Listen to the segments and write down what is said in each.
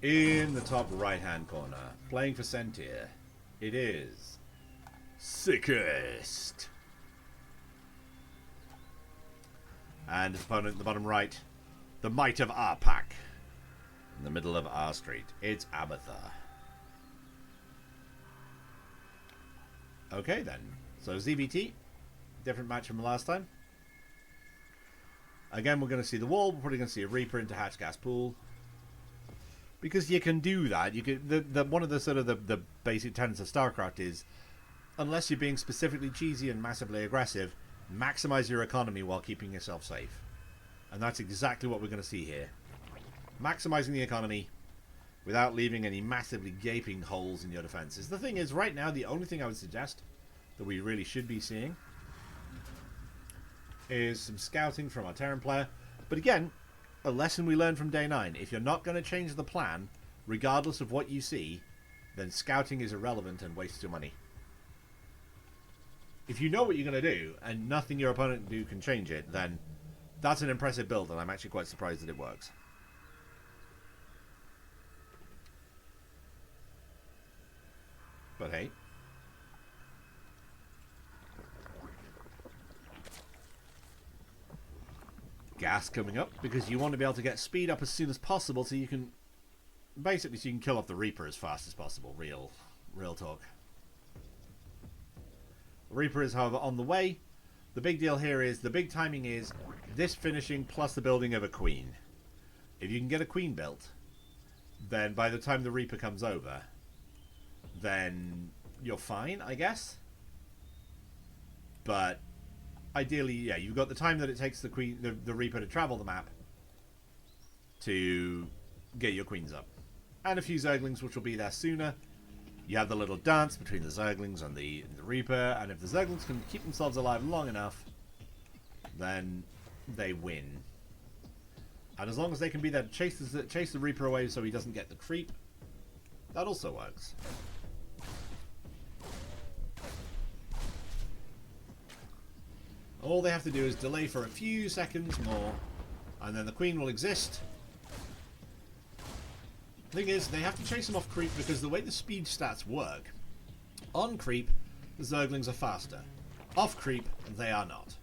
In the top right-hand corner, playing for Sentir, it is Sickest. And his opponent at the bottom right, the might of R Pack. In the middle of R Street, it's Abathoor. Okay then, so ZVT, different match from last time. Again, we're going to see the wall. We're probably going to see a Reaper into Hatch Gas Pool. Because you can do that. You can. One of the sort of the basic tenets of StarCraft is, unless you're being specifically cheesy and massively aggressive, maximize your economy while keeping yourself safe. And that's exactly what we're going to see here. Maximizing the economy without leaving any massively gaping holes in your defenses. The thing is, right now, the only thing I would suggest that we really should be seeing is some scouting from our Terran player. But again, a lesson we learned from day 9. If you're not going to change the plan, regardless of what you see, then scouting is irrelevant and wastes your money. If you know what you're going to do, and nothing your opponent can do can change it, then that's an impressive build, and I'm actually quite surprised that it works. But hey. Gas coming up, because you want to be able to get speed up as soon as possible so you can basically kill off the Reaper as fast as possible. Real talk. The Reaper is, however, on the way. The big deal here is, the big timing is this finishing plus the building of a Queen. If you can get a Queen built, then by the time the Reaper comes over, then you're fine, I guess. But ideally, yeah, you've got the time that it takes the Reaper to travel the map to get your Queens up. And a few Zerglings, which will be there sooner. You have the little dance between the Zerglings and the Reaper, and if the Zerglings can keep themselves alive long enough, then they win. And as long as they can be there to chase the Reaper away so he doesn't get the creep, that also works. All they have to do is delay for a few seconds more, and then the Queen will exist. Thing is, they have to chase them off creep because the way the speed stats work, on creep, the Zerglings are faster. Off creep, they are not.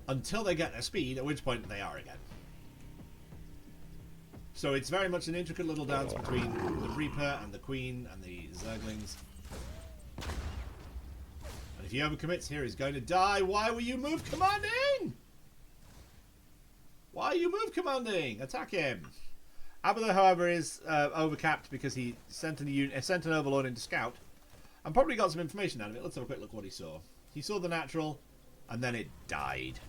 Until they get their speed, at which point they are again. So it's very much an intricate little dance between the Reaper and the Queen and the Zerglings. And if he overcommits here, he's going to die. Why will you move commanding? Why are you move commanding? Attack him. Abathoor, however, is overcapped because he sent an Overlord into scout and probably got some information out of it. Let's have a quick look what he saw. He saw the natural, and then it died.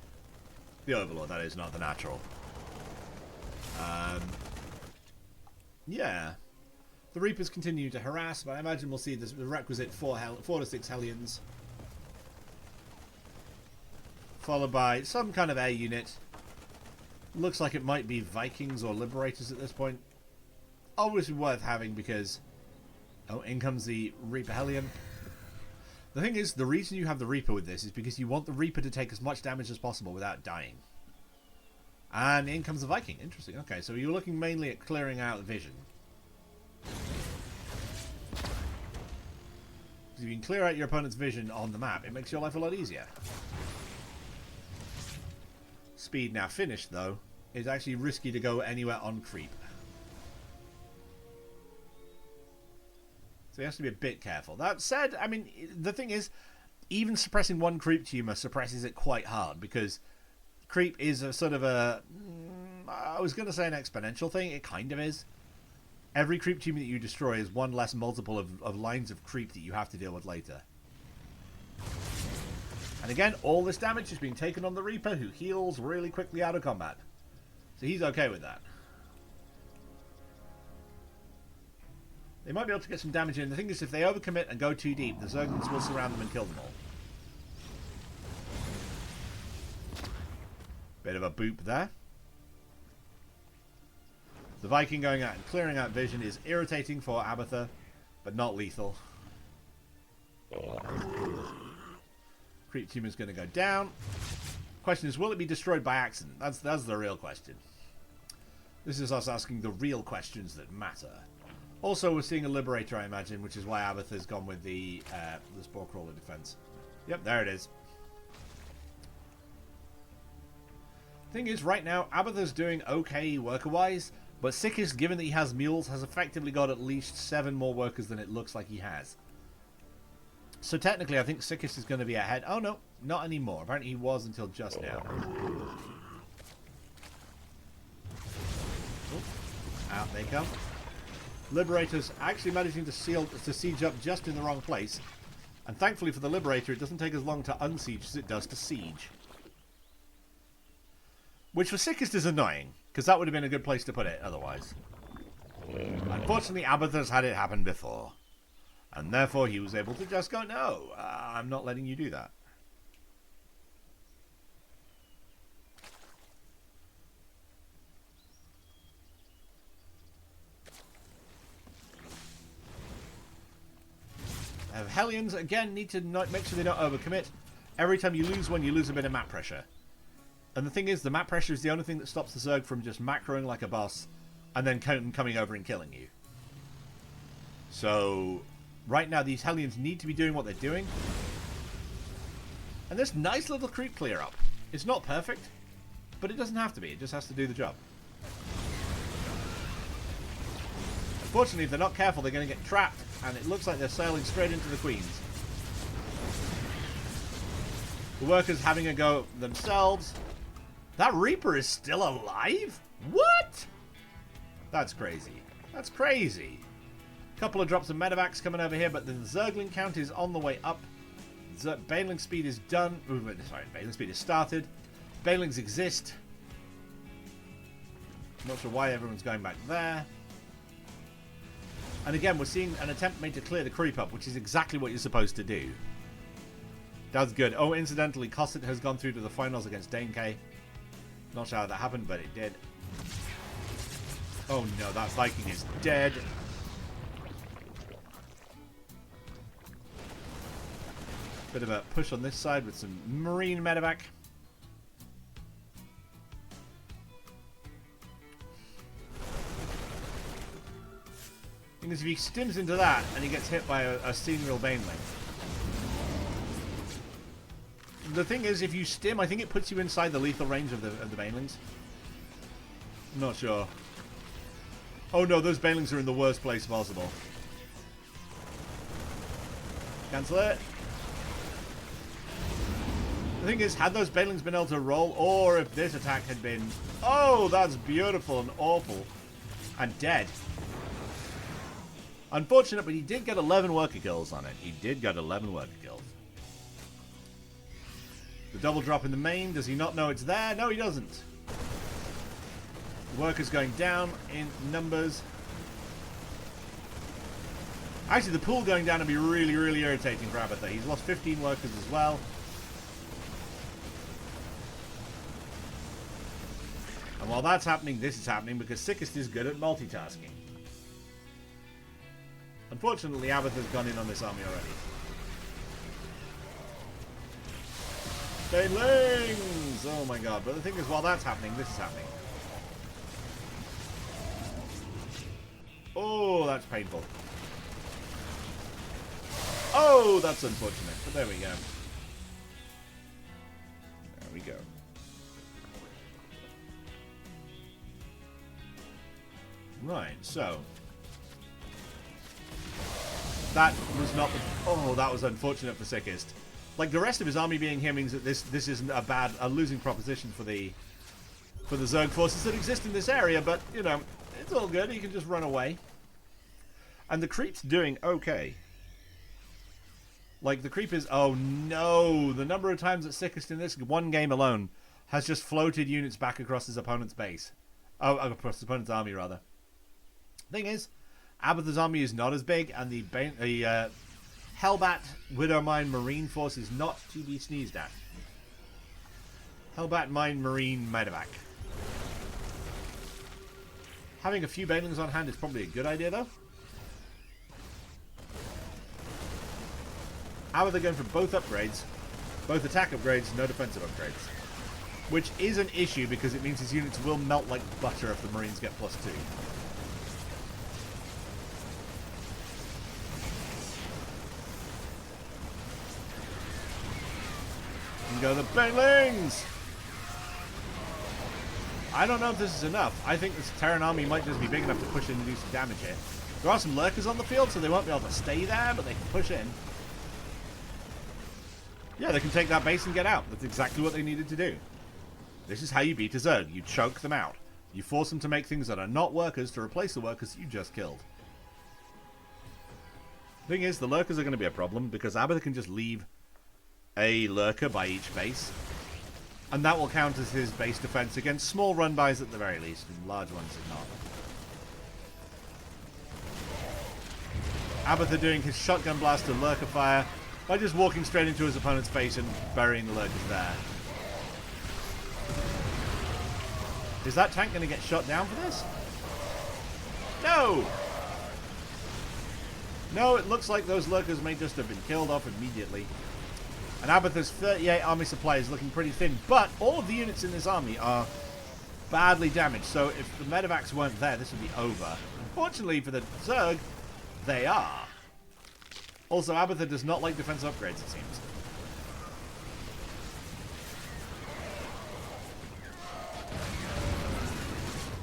The Overlord, that is, not the natural. Yeah. The Reapers continue to harass, but I imagine we'll see the requisite 4 to 6 Hellions, followed by some kind of air unit. Looks like it might be Vikings or Liberators at this point. Obviously worth having because... Oh, in comes the Reaper Hellion. The thing is, the reason you have the Reaper with this is because you want the Reaper to take as much damage as possible without dying. And in comes the Viking. Interesting. Okay, so you're looking mainly at clearing out vision. Because if you can clear out your opponent's vision on the map, it makes your life a lot easier. Speed now finished, though. It's actually risky to go anywhere on creep. So he has to be a bit careful. That said, I mean, the thing is, even suppressing one creep tumor suppresses it quite hard, because creep is a sort of a... I was going to say an exponential thing. It kind of is. Every creep tumor that you destroy is one less multiple of lines of creep that you have to deal with later. And again, all this damage is being taken on the Reaper, who heals really quickly out of combat. So he's okay with that. They might be able to get some damage in. The thing is, if they overcommit and go too deep, the Zerglings will surround them and kill them all. Bit of a boop there. The Viking going out and clearing out vision is irritating for Abathoor, but not lethal. Creep tumor is going to go down. Question is, will it be destroyed by accident? That's the real question. This is us asking the real questions that matter. Also, we're seeing a Liberator, I imagine, which is why Abathoor's gone with the Spore Crawler defense. Yep, there it is. Thing is, right now, Abathoor's doing okay worker-wise, but Sickest, given that he has mules, has effectively got at least 7 more workers than it looks like he has. So technically, I think Sickest is going to be ahead. Oh, no, not anymore. Apparently he was until just now. Out they come. Liberator's actually managing to siege up just in the wrong place. And thankfully for the Liberator, it doesn't take as long to unsiege as it does to siege. Which for Sickest is annoying, because that would have been a good place to put it otherwise. Unfortunately, Abathoor's had it happen before. And therefore he was able to just go, no, I'm not letting you do that. Hellions, again, need to make sure they don't overcommit. Every time you lose one, you lose a bit of map pressure. And the thing is, the map pressure is the only thing that stops the Zerg from just macroing like a boss and then coming over and killing you. So, right now, these Hellions need to be doing what they're doing. And this nice little creep clear up. It's not perfect, but it doesn't have to be. It just has to do the job. Unfortunately, if they're not careful, they're going to get trapped. And it looks like they're sailing straight into the Queens. The workers having a go themselves. That Reaper is still alive? What? That's crazy. That's crazy. Couple of drops of medevacs coming over here, but the Zergling count is on the way up. Baneling speed is done. Sorry, Baneling speed is started. Banelings exist. Not sure why everyone's going back there. And again, we're seeing an attempt made to clear the creep up, which is exactly what you're supposed to do. That's good. Oh, incidentally, Cosset has gone through to the finals against Dane K. Not sure how that happened, but it did. Oh no, that Viking is dead. Bit of a push on this side with some Marine medevac. Because if he stims into that and he gets hit by a Senior Baneling. The thing is, if you stim, I think it puts you inside the lethal range of the Banelings. I'm not sure. Oh no, those Banelings are in the worst place possible. Cancel it. The thing is, had those Banelings been able to roll, or if this attack had been... Oh, that's beautiful and awful. And dead. Unfortunate, but he did get 11 worker kills on it. He did get 11 worker kills. The double drop in the main. Does he not know it's there? No, he doesn't. The workers going down in numbers. Actually, the pool going down would be really, really irritating for Abathoor. He's lost 15 workers as well. And while that's happening, this is happening because Sickest is good at multitasking. Unfortunately, Abathoor's gone in on this army already. Banelings! Oh my god. But the thing is, while that's happening, this is happening. Oh, that's painful. Oh, that's unfortunate. But there we go. There we go. Right, so... That was not the... Oh, that was unfortunate for Sickest. Like, the rest of his army being here means that this isn't a losing proposition for the Zerg forces that exist in this area, but, you know, it's all good. He can just run away. And the creep's doing okay. Like, the creep is... Oh, no! The number of times that Sickest in this one game alone has just floated units back across his opponent's base. Oh, across his opponent's army, rather. Thing is, Abathoor's army is not as big, and the Hellbat Widowmine Marine force is not to be sneezed at. Hellbat Mine Marine Medevac. Having a few Banelings on hand is probably a good idea, though. Abathoor going for both upgrades. Both attack upgrades, no defensive upgrades. Which is an issue because it means his units will melt like butter if the Marines get +2. And go the banglings! I don't know if this is enough. I think this Terran army might just be big enough to push in and do some damage here. There are some lurkers on the field, so they won't be able to stay there, but they can push in. Yeah, they can take that base and get out. That's exactly what they needed to do. This is how you beat a Zerg. You choke them out. You force them to make things that are not workers to replace the workers you just killed. Thing is, the lurkers are going to be a problem because Abathoor can just leave a lurker by each base. And that will count as his base defense against small run-bys at the very least, and large ones if not. Abathoor doing his shotgun blast to lurker fire by just walking straight into his opponent's face and burying the lurkers there. Is that tank going to get shot down for this? No! No, it looks like those lurkers may just have been killed off immediately. And Abathoor's 38 army supply is looking pretty thin, but all of the units in this army are badly damaged, so if the medevacs weren't there, this would be over. Unfortunately for the Zerg, they are. Also, Abathoor does not like defense upgrades, it seems.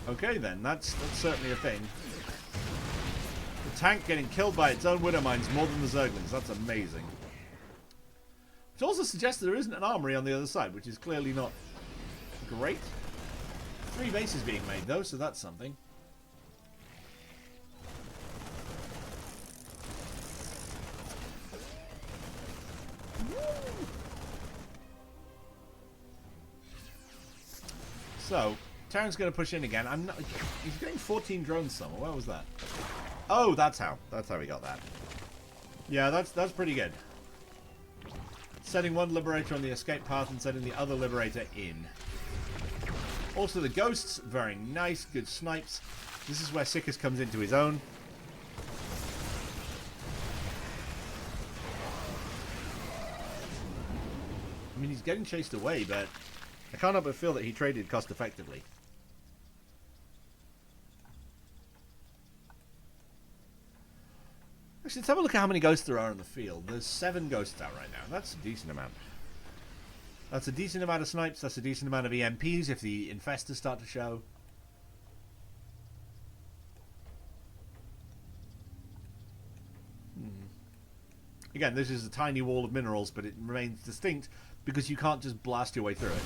Okay then, that's certainly a thing. The tank getting killed by its own Widow Mines more than the Zerglings, that's amazing. Which also suggests there isn't an armory on the other side, which is clearly not great. 3 bases being made though, so that's something. So, Terran's going to push in again. He's getting 14 drones somewhere. Where was that? Oh, that's how he got that. Yeah, that's pretty good. Setting one Liberator on the escape path and setting the other Liberator in. Also the Ghosts, very nice, good snipes. This is where Sickest comes into his own. I mean, he's getting chased away, but I can't help but feel that he traded cost effectively. Actually, let's have a look at how many Ghosts there are in the field. There's 7 Ghosts out right now. That's a decent amount. That's a decent amount of snipes. That's a decent amount of EMPs if the infestors start to show. Again, this is a tiny wall of minerals, but it remains distinct because you can't just blast your way through it.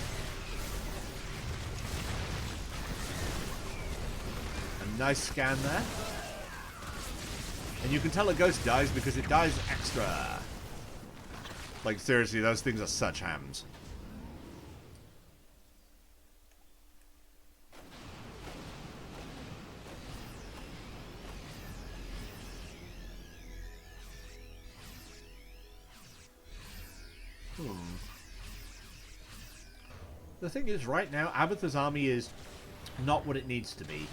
A nice scan there. And you can tell a Ghost dies because it dies extra. Like, seriously, those things are such hams. The thing is, right now, Abathoor's army is not what it needs to be.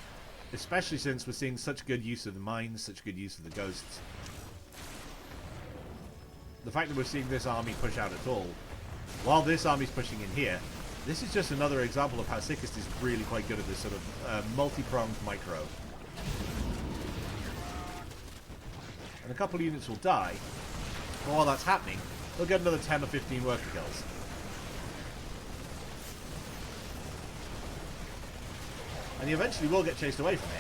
Especially since we're seeing such good use of the mines, such good use of the Ghosts. The fact that we're seeing this army push out at all, while this army's pushing in here, this is just another example of how Sickest is really quite good at this sort of multi-pronged micro. And a couple of units will die, but while that's happening, they'll get another 10 or 15 worker kills. And he eventually will get chased away from here.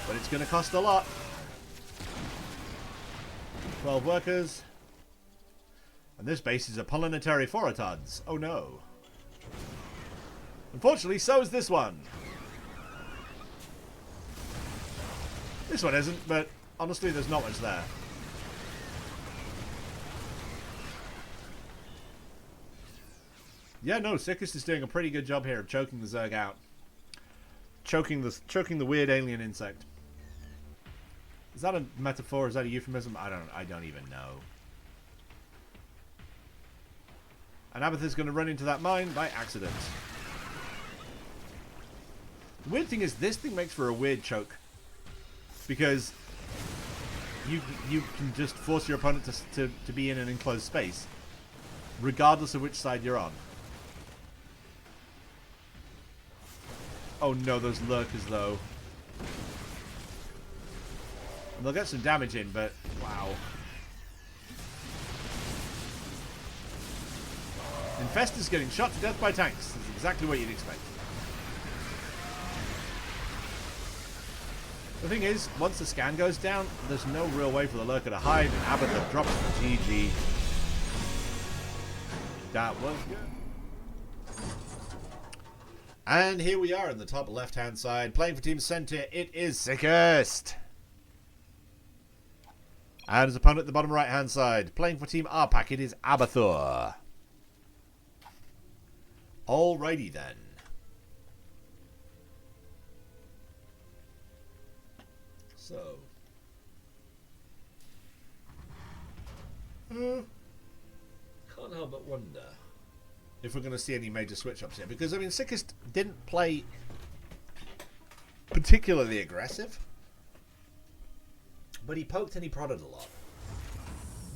But it's going to cost a lot. 12 workers. And this base is a planetary Foratods. Oh no. Unfortunately, so is this one. This one isn't, but honestly, there's not much there. Yeah, no, Sickest is doing a pretty good job here of choking the Zerg out. Choking the weird alien insect. Is that a metaphor? Is that a euphemism? I don't even know. And Abathoor's going to run into that mine by accident. The weird thing is, this thing makes for a weird choke. Because you can just force your opponent to be in an enclosed space. regardless of which side you're on. Oh no, those lurkers though. And they'll get some damage in, but wow. Infestor's getting shot to death by tanks. That's exactly what you'd expect. The thing is, once the scan goes down, there's no real way for the lurker to hide, and Abathoor drops the GG. That was good. And here we are in the top left-hand side. Playing for Team Center, it is Sickest. And his opponent at the bottom right-hand side. Playing for Team R-Pack, it is Abathoor. Alrighty then. So. Can't help but wonder if we're going to see any major switch-ups here. Because, I mean, Sickest didn't play particularly aggressive. But he poked and he prodded a lot.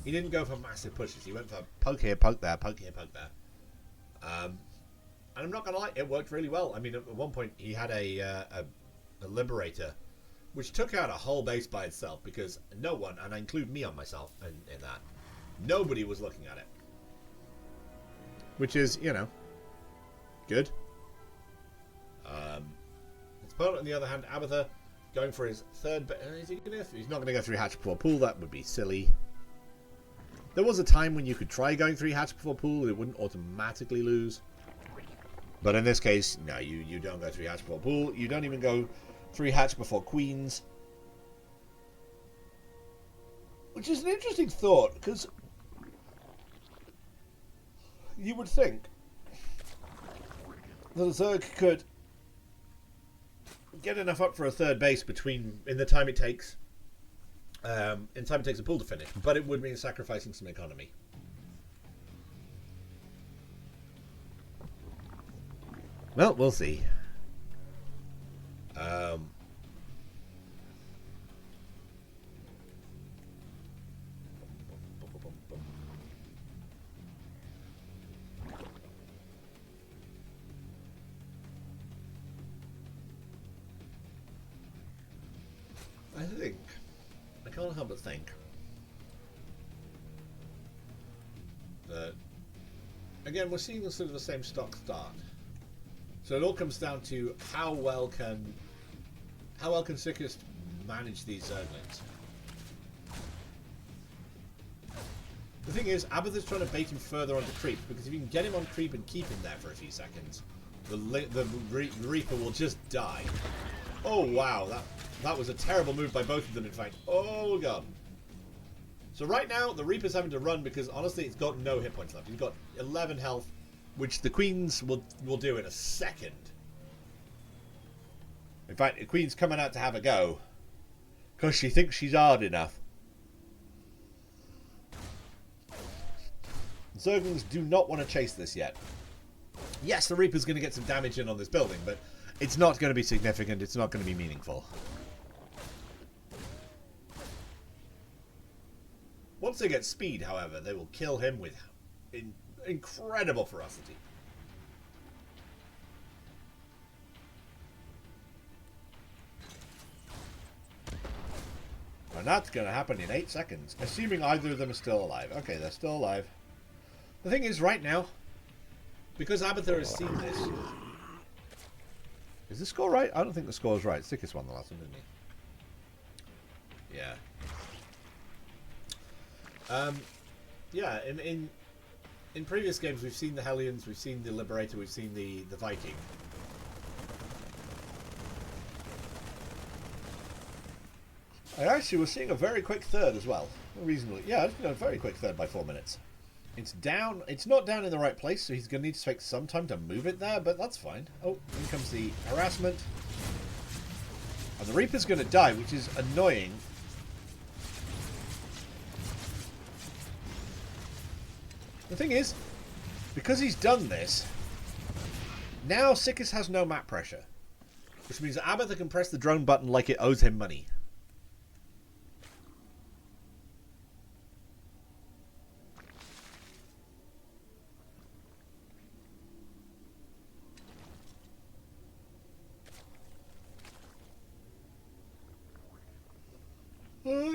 He didn't go for massive pushes. He went for poke here, poke there, poke here, poke there. And I'm not going to lie, it worked really well. I mean, at one point he had a Liberator, which took out a whole base by itself because no one, and I include me on myself in that, nobody was looking at it. Which is, you know, good. His opponent, on the other hand, Abathoor, going for his third... He's not going to go 3 hatch before pool. That would be silly. There was a time when you could try going 3 hatch before pool. It wouldn't automatically lose. But in this case, no, you don't go 3 hatch before pool. You don't even go 3 hatch before queens. Which is an interesting thought, because you would think that a Zerg could get enough up for a third base in the time it takes a pool to finish, but it would mean sacrificing some economy. Well, we'll see. I can't help but think that, again, we're seeing sort of the same stock start. So it all comes down to how well can Sickest manage these Zerglings. The thing is, Abathoor's trying to bait him further onto creep, because if you can get him on creep and keep him there for a few seconds, the Reaper will just die. Oh wow, that was a terrible move by both of them, in fact. Oh god. So right now, the Reaper's having to run because, honestly, it's got no hit points left. He's got 11 health, which the Queens will do in a second. In fact, the Queen's coming out to have a go, because she thinks she's hard enough. Zerglings do not want to chase this yet. Yes, the Reaper's going to get some damage in on this building, but it's not going to be significant. It's not going to be meaningful. Once they get speed, however, they will kill him with incredible ferocity. And that's going to happen in 8 seconds, assuming either of them are still alive. Okay, they're still alive. The thing is, right now, because Abathoor has seen this... Is the score right? I don't think the score is right. Sickest won the last one, didn't he? Yeah. Yeah, in previous games we've seen the Hellions, we've seen the Liberator, we've seen the Viking. I actually was seeing a very quick third as well. Reasonably. Yeah, a very quick third by 4 minutes. It's down. It's not down in the right place, so he's going to need to take some time to move it there, but that's fine. Oh, in comes the harassment. And the Reaper's going to die, which is annoying. The thing is, because he's done this, now Sickest has no map pressure. Which means that Abathoor can press the drone button like it owes him money.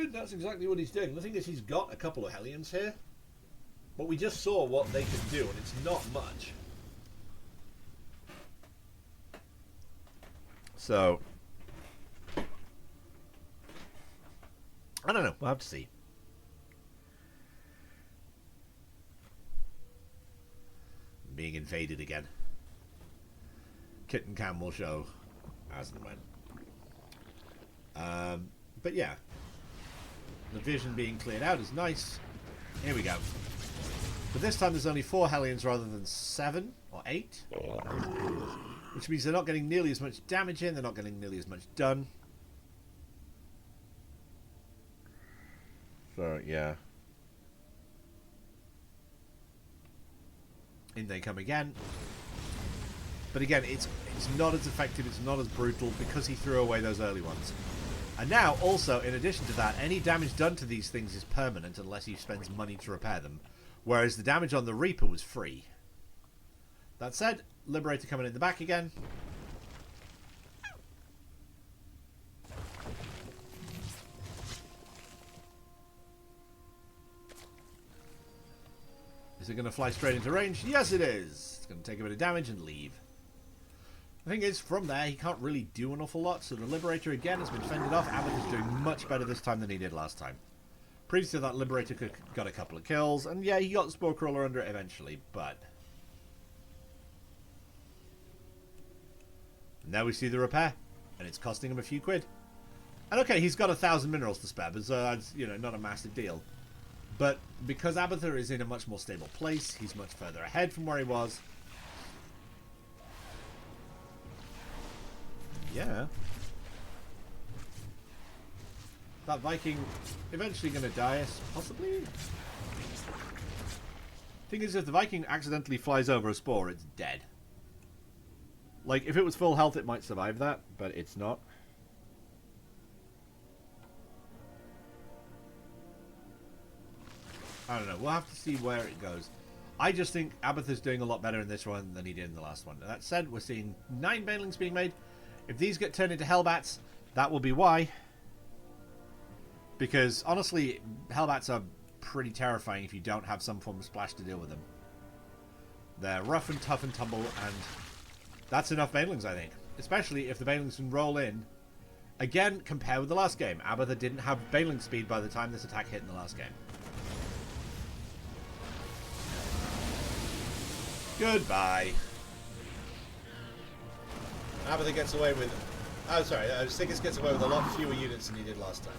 good. That's exactly what he's doing. The thing is, he's got a couple of Hellions here. But we just saw what they could do, and it's not much. So, I don't know. We'll have to see. Being invaded again. Kit and Cam will show as and when. But yeah, the vision being cleared out is nice. Here we go. But this time there's only 4 Hellions rather than 7 or 8. Which means they're not getting nearly as much damage in, they're not getting nearly as much done. So, yeah. In they come again. But again, it's not as effective, it's not as brutal because he threw away those early ones. And now, also, in addition to that, any damage done to these things is permanent unless he spends money to repair them. Whereas the damage on the Reaper was free. That said, Liberator coming in the back again. Is it going to fly straight into range? Yes, it is. It's going to take a bit of damage and leave. The thing is, from there, he can't really do an awful lot, so the Liberator again has been fended off. Abathoor's doing much better this time than he did last time. Previously, that Liberator got a couple of kills, and yeah, he got the Spore Crawler under it eventually, but... Now we see the repair, and it's costing him a few quid. And okay, he's got 1,000 minerals to spare, but so that's, you know, not a massive deal. But because Abathoor is in a much more stable place, he's much further ahead from where he was. Yeah. That Viking eventually going to die, possibly? Thing is, if the Viking accidentally flies over a spore, it's dead. Like, if it was full health, it might survive that, but it's not. I don't know. We'll have to see where it goes. I just think Abathoor's doing a lot better in this one than he did in the last one. That said, we're seeing 9 banelings being made. If these get turned into Hellbats, that will be why. Because, honestly, Hellbats are pretty terrifying if you don't have some form of splash to deal with them. They're rough and tough and tumble, and that's enough banelings, I think. Especially if the banelings can roll in. Again, compare with the last game. Abathoor didn't have baneling speed by the time this attack hit in the last game. Goodbye. Abathoor gets away with... Oh, sorry. Sickest gets away with a lot fewer units than he did last time.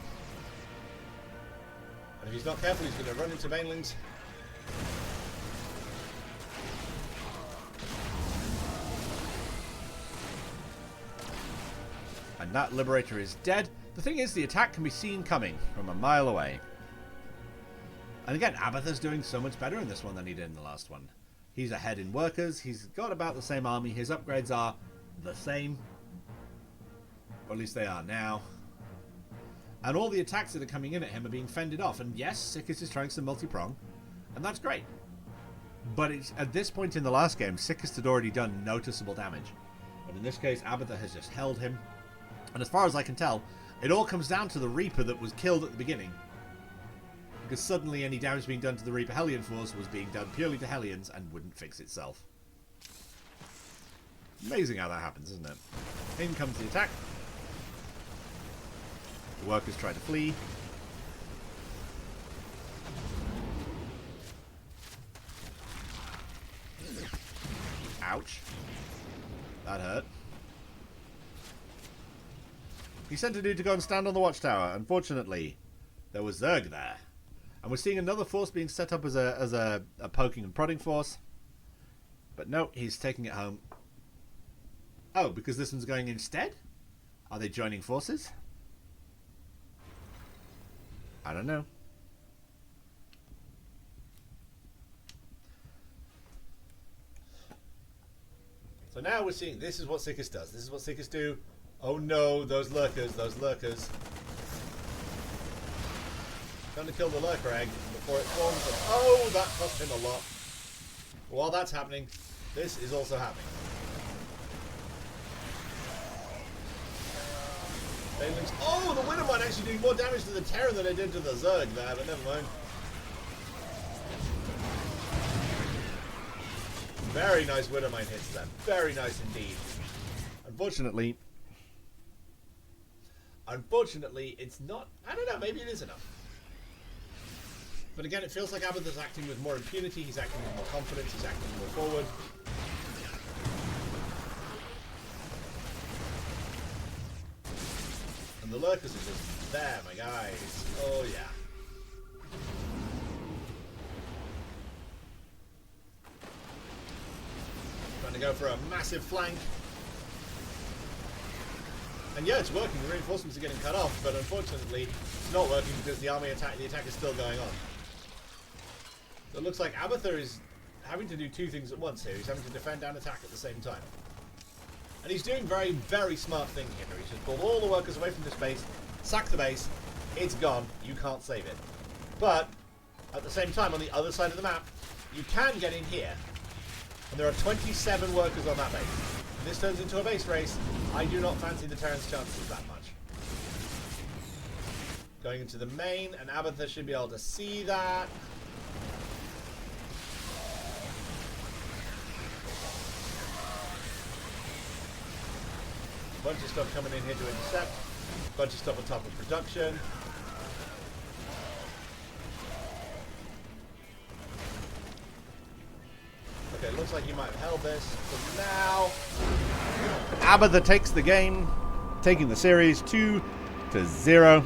And if he's not careful, he's going to run into banelings. And that Liberator is dead. The thing is, the attack can be seen coming from a mile away. And again, Abathoor's doing so much better in this one than he did in the last one. He's ahead in workers. He's got about the same army. His upgrades are the same. Or at least they are now. And all the attacks that are coming in at him are being fended off. And yes, Sickest is trying some multi-prong. And that's great. But it's, at this point in the last game, Sickest had already done noticeable damage. But in this case, Abathoor has just held him. And as far as I can tell, it all comes down to the Reaper that was killed at the beginning. Because suddenly any damage being done to the Reaper Hellion force was being done purely to Hellions and wouldn't fix itself. Amazing how that happens, isn't it? In comes the attack. The workers try to flee. Ouch. That hurt. He sent a dude to go and stand on the watchtower. Unfortunately, there was Zerg there. And we're seeing another force being set up as a poking and prodding force. But no, he's taking it home. Oh, because this one's going instead? Are they joining forces? I don't know. So now we're seeing, this is what Sickest does. This is what Sickest do. Oh no, those lurkers, those lurkers. Trying to kill the lurker egg before it forms. And oh, that cost him a lot. While that's happening, this is also happening. Banelings. Oh, the Winter Mine actually doing more damage to the Terran than it did to the Zerg there, but never mind. Very nice Winter Mine hits then. Very nice indeed. Unfortunately, it's not... I don't know, maybe it is enough. But again, it feels like Abathoor's acting with more impunity, he's acting with more confidence, he's acting more forward. And the Lurkers are just there, my guys. Oh, yeah. Trying to go for a massive flank. And yeah, it's working. The reinforcements are getting cut off, but unfortunately, it's not working because the attack is still going on. So it looks like Abathoor is having to do two things at once here. He's having to defend and attack at the same time. And he's doing very, very smart thing here. He's just pulled all the workers away from this base, sacked the base, it's gone, you can't save it. But, at the same time, on the other side of the map, you can get in here. And there are 27 workers on that base. If this turns into a base race, I do not fancy the Terran's chances that much. Going into the main, and Abathoor should be able to see that. Bunch of stuff coming in here to intercept. Bunch of stuff on top of production. Okay, looks like he might have held this. But now, Abathoor takes the game, taking the series 2-0.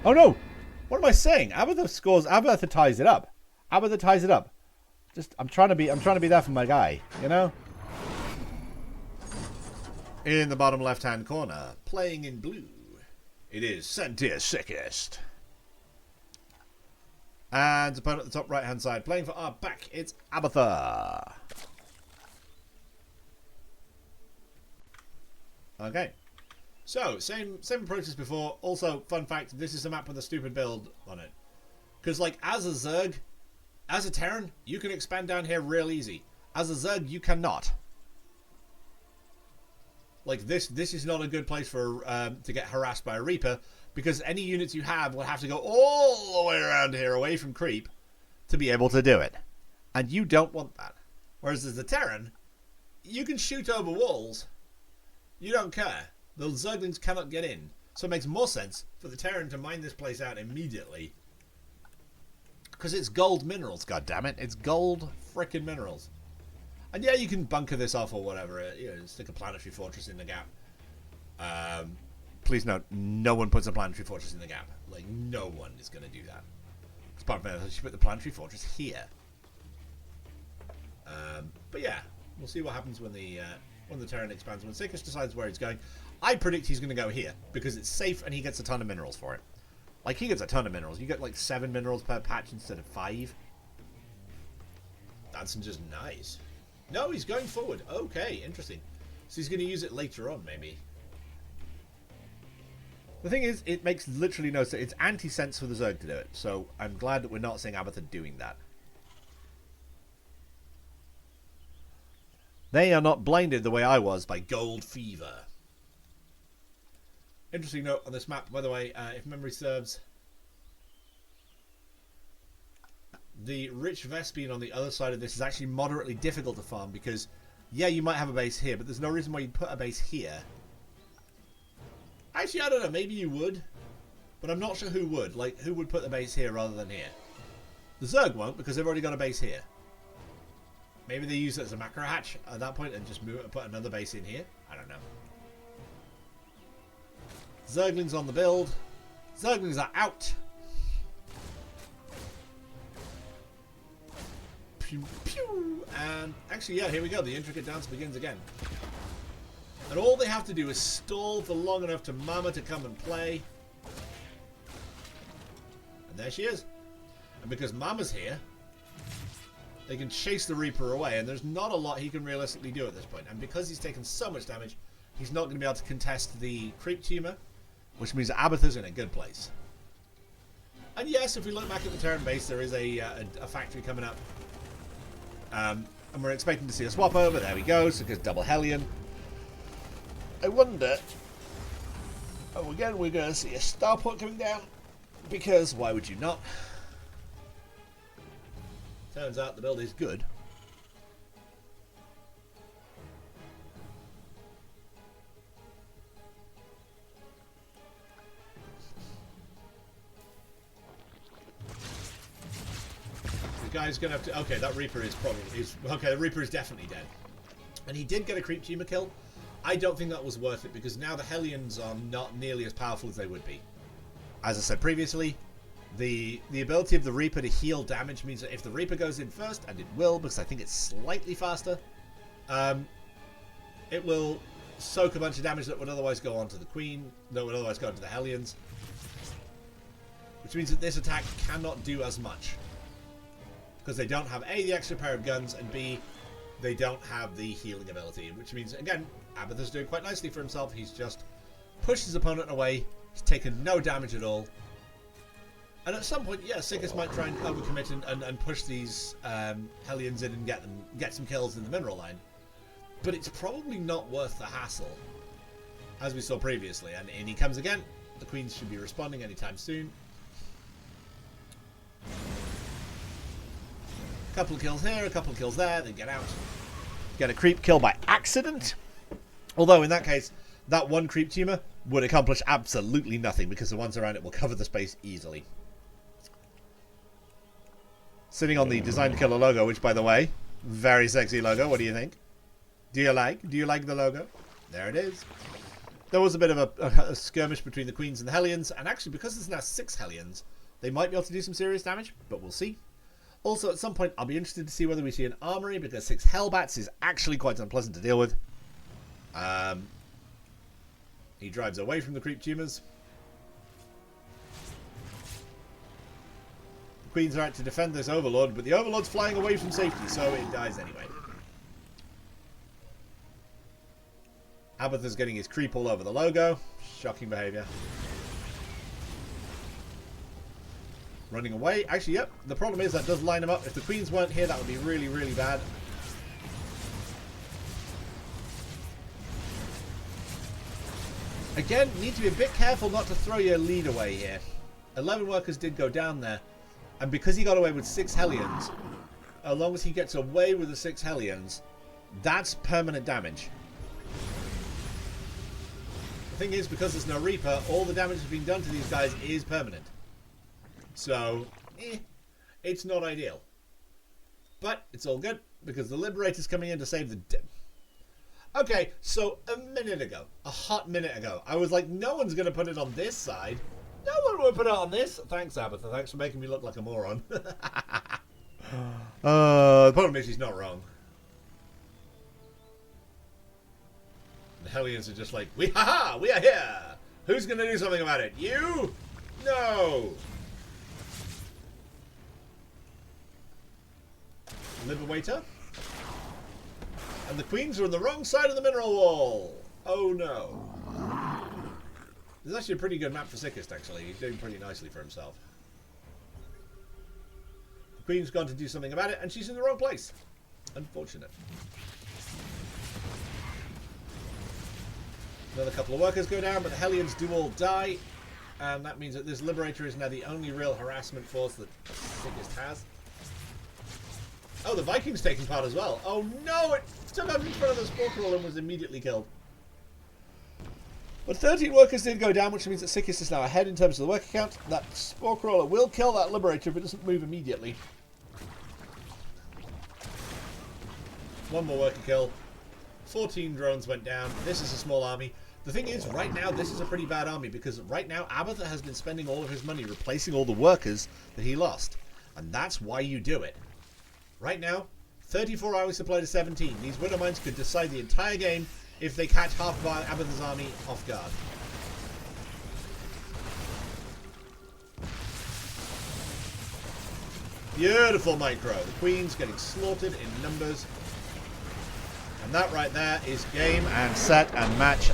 Oh no! What am I saying? Abathoor scores. Abathoor ties it up. Abathoor ties it up. I'm trying to be there for my guy. You know. In the bottom left-hand corner, playing in blue, it is Abathoor VS Sickest. And opponent at the top right-hand side, playing for our back, it's Abathoor. Okay. So, same approach as before. Also, fun fact, this is a map with a stupid build on it. Because, like, as a Zerg, as a Terran, you can expand down here real easy. As a Zerg, you cannot. Like, this is not a good place for to get harassed by a Reaper, because any units you have will have to go all the way around here, away from creep, to be able to do it. And you don't want that. Whereas as a Terran, you can shoot over walls. You don't care. The Zerglings cannot get in. So it makes more sense for the Terran to mine this place out immediately. Because it's gold minerals, goddammit. It's gold frickin' minerals. And yeah, you can bunker this off or whatever. You know, stick a planetary fortress in the gap. Please note, no one puts a planetary fortress in the gap. Like, no one is going to do that. Apart from that, you should put the planetary fortress here. But yeah, we'll see what happens when the Terran expands. When Sickest decides where he's going, I predict he's going to go here because it's safe and he gets a ton of minerals for it. Like, he gets a ton of minerals. You get like 7 minerals per patch instead of 5. That's just nice. No, he's going forward. Okay, interesting. So he's going to use it later on, maybe. The thing is, it makes literally no sense. It's anti-sense for the Zerg to do it. So I'm glad that we're not seeing Abathoor doing that. They are not blinded the way I was by gold fever. Interesting note on this map, by the way, if memory serves. The rich Vespene on the other side of this is actually moderately difficult to farm because, yeah, you might have a base here, but there's no reason why you'd put a base here. Actually, I don't know. Maybe you would, but I'm not sure who would. Like, who would put the base here rather than here? The Zerg won't because they've already got a base here. Maybe they use it as a macro hatch at that point and just move it and put another base in here. I don't know. Zerglings on the build. Zerglings are out. Pew, pew. And actually, yeah, here we go. The intricate dance begins again. And all they have to do is stall for long enough to Mama to come and play. And there she is. And because Mama's here, they can chase the Reaper away. And there's not a lot he can realistically do at this point. And because he's taken so much damage, he's not going to be able to contest the creep tumor. Which means Abathoor's in a good place. And yes, if we look back at the Terran base, there is a factory coming up. And we're expecting to see a swap over. There we go. So because double Hellion. I wonder Oh, again, we're going to see a starport coming down. Because why would you not? Turns out the build is good. The guy's gonna have to. Okay, that Reaper is probably okay. The Reaper is definitely dead, and he did get a creep tumor kill. I don't think that was worth it because now the Hellions are not nearly as powerful as they would be. As I said previously, the ability of the Reaper to heal damage means that if the Reaper goes in first, and it will because I think it's slightly faster, it will soak a bunch of damage that would otherwise go on to the Queen, that would otherwise go on to the Hellions, which means that this attack cannot do as much because they don't have A, the extra pair of guns, and B, they don't have the healing ability, which means, again, Abathoor's doing quite nicely for himself. He's just pushed his opponent away. He's taken no damage at all. And at some point, yeah, Sickest might try and overcommit and push these Hellions in and get some kills in the mineral line. But it's probably not worth the hassle, as we saw previously. And in he comes again. The Queens should be responding anytime soon. A couple of kills here, a couple of kills there, then get out. Get a creep kill by accident. Although in that case, that one creep tumor would accomplish absolutely nothing because the ones around it will cover the space easily. Sitting on the Design to Kill a logo, which by the way, very sexy logo. What do you think? Do you like the logo? There it is. There was a bit of a skirmish between the Queens and the Hellions, and actually because there's now 6 Hellions, they might be able to do some serious damage, but we'll see. Also, at some point, I'll be interested to see whether we see an armory, because 6 Hellbats is actually quite unpleasant to deal with. He drives away from the creep tumors. The Queens are out to defend this Overlord, but the Overlord's flying away from safety, so it dies anyway. Abathoor's getting his creep all over the logo. Shocking behaviour. Running away. Actually, yep. The problem is that does line him up. If the Queens weren't here, that would be really, really bad. Again, need to be a bit careful not to throw your lead away here. 11 workers did go down there. And because he got away with 6 Hellions, as long as he gets away with the 6 Hellions, that's permanent damage. The thing is, because there's no Reaper, all the damage that's being done to these guys is permanent. So, it's not ideal. But it's all good, because the Liberator's coming in to save the... Okay, so a minute ago, a hot minute ago, I was like, no one's going to put it on this side. No one will put it on this. Thanks, Abathoor. Thanks for making me look like a moron. The problem is he's not wrong. The Hellions are just like, we are here. Who's going to do something about it? You? No. Liberator. And the Queens are on the wrong side of the mineral wall. Oh no. This is actually a pretty good map for Sickest, actually. He's doing pretty nicely for himself. The Queen's gone to do something about it, and she's in the wrong place. Unfortunate. Another couple of workers go down, but the Hellions do all die. And that means that this Liberator is now the only real harassment force that Sickest has. Oh, the Viking's taking part as well. Oh no, it took out in front of the Spore Crawler and was immediately killed. But 13 workers did go down, which means that Sickest is now ahead in terms of the worker count. That Spore Crawler will kill that Liberator if it doesn't move immediately. One more worker kill. 14 drones went down. This is a small army. The thing is, right now, this is a pretty bad army because right now, Abathoor has been spending all of his money replacing all the workers that he lost. And that's why you do it. Right now, 34 hours supply to 17. These Widow Mines could decide the entire game if they catch half of Abathoor's army off guard. Beautiful micro. The Queen's getting slaughtered in numbers. And that right there is game and set and match.